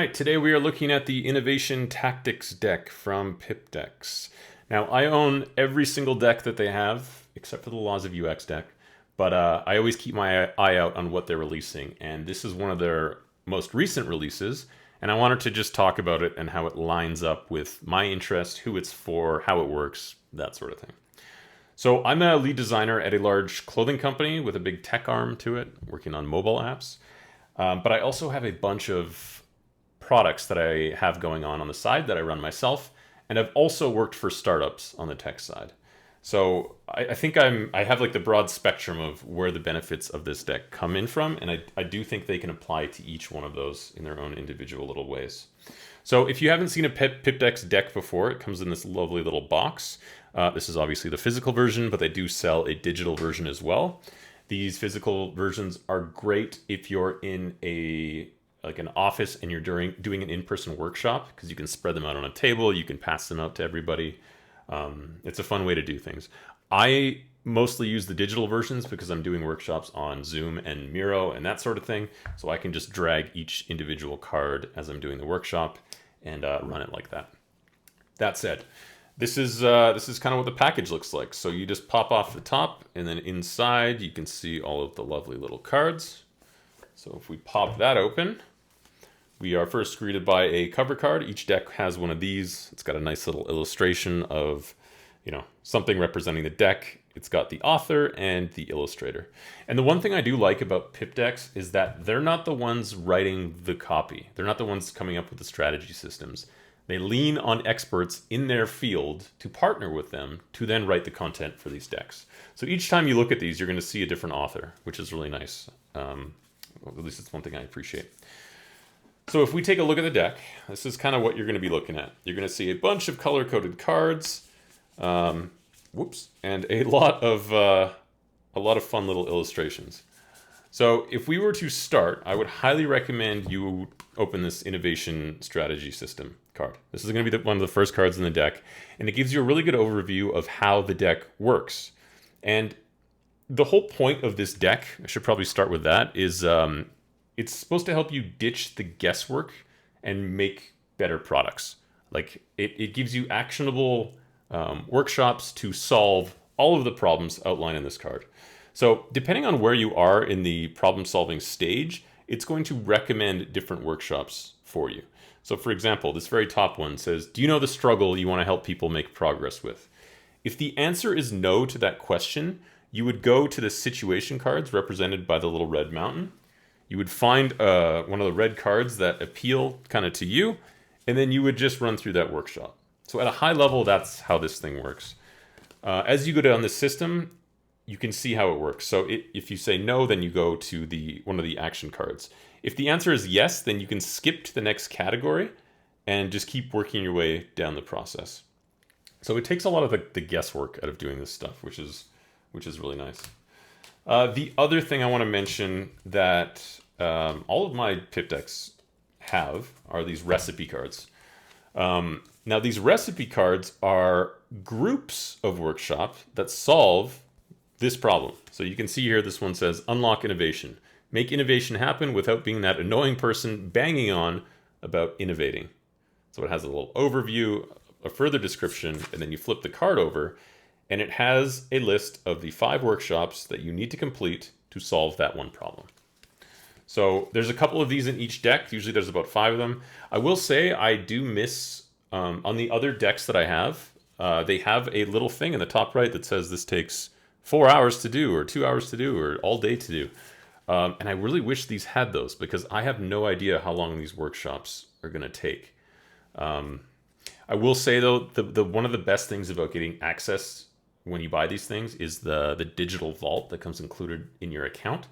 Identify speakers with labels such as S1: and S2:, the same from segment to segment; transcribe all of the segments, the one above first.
S1: Right, today we are looking at the Innovation Tactics deck from Pipdex. Now, I own every single deck that they have, except for the Laws of UX deck, but I always keep my eye out on what they're releasing, and this is one of their most recent releases, and I wanted to just talk about it and how it lines up with my interest, who it's for, how it works, that sort of thing. So I'm a lead designer at a large clothing company with a big tech arm to it, working on mobile apps. But I also have a bunch of products that I have going on the side that I run myself, and I've also worked for startups on the tech side. So I think I have like the broad spectrum of where the benefits of this deck come in from, and I do think they can apply to each one of those in their own individual little ways. So if you haven't seen a Pipdex deck before, it comes in this lovely little box. This is obviously the physical version, but they do sell a digital version as well. These physical versions are great if you're in an office and you're doing an in-person workshop, because you can spread them out on a table, you can pass them out to everybody. It's a fun way to do things. I mostly use the digital versions because I'm doing workshops on Zoom and Miro and that sort of thing, so I can just drag each individual card as I'm doing the workshop and run it like that. That said, this is kind of what the package looks like. So you just pop off the top, and then inside you can see all of the lovely little cards. So if we pop that open, we are first greeted by a cover card. Each deck has one of these. It's got a nice little illustration of, something representing the deck. It's got the author and the illustrator. And the one thing I do like about Pipdex is that they're not the ones writing the copy. They're not the ones coming up with the strategy systems. They lean on experts in their field to partner with them to then write the content for these decks. So each time you look at these, you're going to see a different author, which is really nice. At least it's one thing I appreciate. So if we take a look at the deck, this is kind of what you're going to be looking at. You're going to see a bunch of color-coded cards, and a lot of fun little illustrations. So if we were to start, I would highly recommend you open this Innovation Strategy System card. This is going to be one of the first cards in the deck, and it gives you a really good overview of how the deck works. And the whole point of this deck, I should probably start with that, is it's supposed to help you ditch the guesswork and make better products. Like it gives you actionable workshops to solve all of the problems outlined in this card. So depending on where you are in the problem-solving stage, it's going to recommend different workshops for you. So for example, this very top one says, do you know the struggle you want to help people make progress with? If the answer is no to that question, you would go to the situation cards represented by the little red mountain. You would find one of the red cards that appeal kind of to you, and then you would just run through that workshop. So at a high level, that's how this thing works. As you go down the system, you can see how it works. So if you say no, then you go to one of the action cards. If the answer is yes, then you can skip to the next category and just keep working your way down the process. So it takes a lot of the guesswork out of doing this stuff, which is really nice. The other thing I want to mention that all of my Pipdex have are these recipe cards. Now, these recipe cards are groups of workshops that solve this problem. So you can see here, this one says, unlock innovation. Make innovation happen without being that annoying person banging on about innovating. So it has a little overview, a further description, and then you flip the card over, and it has a list of the 5 workshops that you need to complete to solve that one problem. So there's a couple of these in each deck. Usually there's about 5 of them. I will say I do miss, on the other decks that I have, they have a little thing in the top right that says this takes 4 hours to do, or 2 hours to do, or all day to do. And I really wish these had those, because I have no idea how long these workshops are going to take. I will say, though, the one of the best things about getting access when you buy these things is the digital vault that comes included in your account.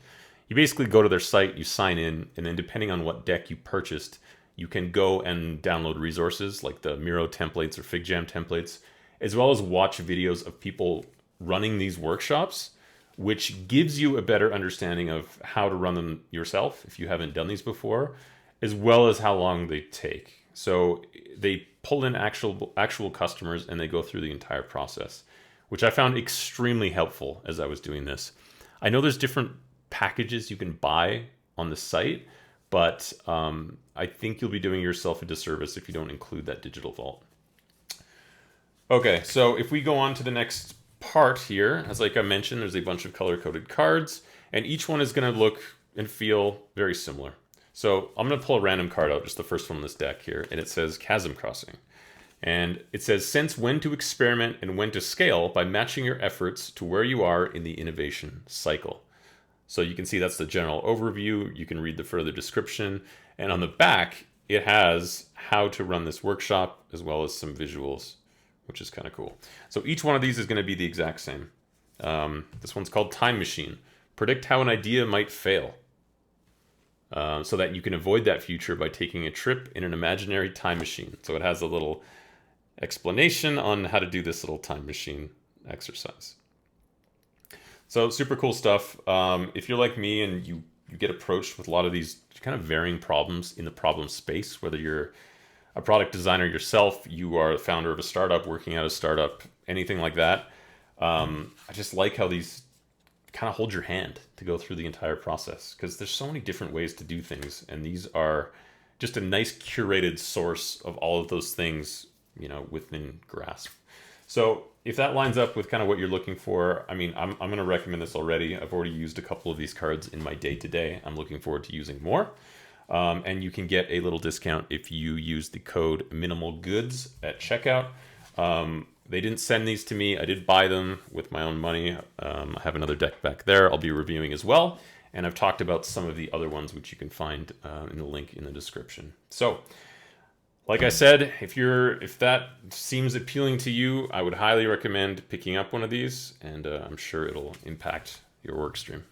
S1: You basically go to their site, you sign in, and then depending on what deck you purchased, you can go and download resources like the Miro templates or FigJam templates, as well as watch videos of people running these workshops, which gives you a better understanding of how to run them yourself if you haven't done these before, as well as how long they take. So they pull in actual customers and they go through the entire process, which I found extremely helpful as I was doing this. I know there's different packages you can buy on the site, but I think you'll be doing yourself a disservice if you don't include that digital vault. Okay, so if we go on to the next part here, as like I mentioned, there's a bunch of color-coded cards, and each one is going to look and feel very similar. So I'm going to pull a random card out, just the first one on this deck here, and it says Chasm Crossing. And it says, sense when to experiment and when to scale by matching your efforts to where you are in the innovation cycle. So you can see that's the general overview. You can read the further description. And on the back, it has how to run this workshop, as well as some visuals, which is kind of cool. So each one of these is going to be the exact same. This one's called Time Machine. Predict how an idea might fail, so that you can avoid that future by taking a trip in an imaginary time machine. So it has a little explanation on how to do this little time machine exercise. So super cool stuff. If you're like me and you get approached with a lot of these kind of varying problems in the problem space, whether you're a product designer yourself, you are the founder of a startup, working at a startup, anything like that, I just like how these kind of hold your hand to go through the entire process, because there's so many different ways to do things, and these are just a nice curated source of all of those things, you know, within grasp. So if that lines up with kind of what you're looking for, I mean, I'm going to recommend this already. I've already used a couple of these cards in my day-to-day. I'm looking forward to using more. And you can get a little discount if you use the code MINIMALGOODS at checkout. They didn't send these to me. I did buy them with my own money. I have another deck back there I'll be reviewing as well. And I've talked about some of the other ones, which you can find in the link in the description. So, like I said, if that seems appealing to you, I would highly recommend picking up one of these, and I'm sure it'll impact your work stream.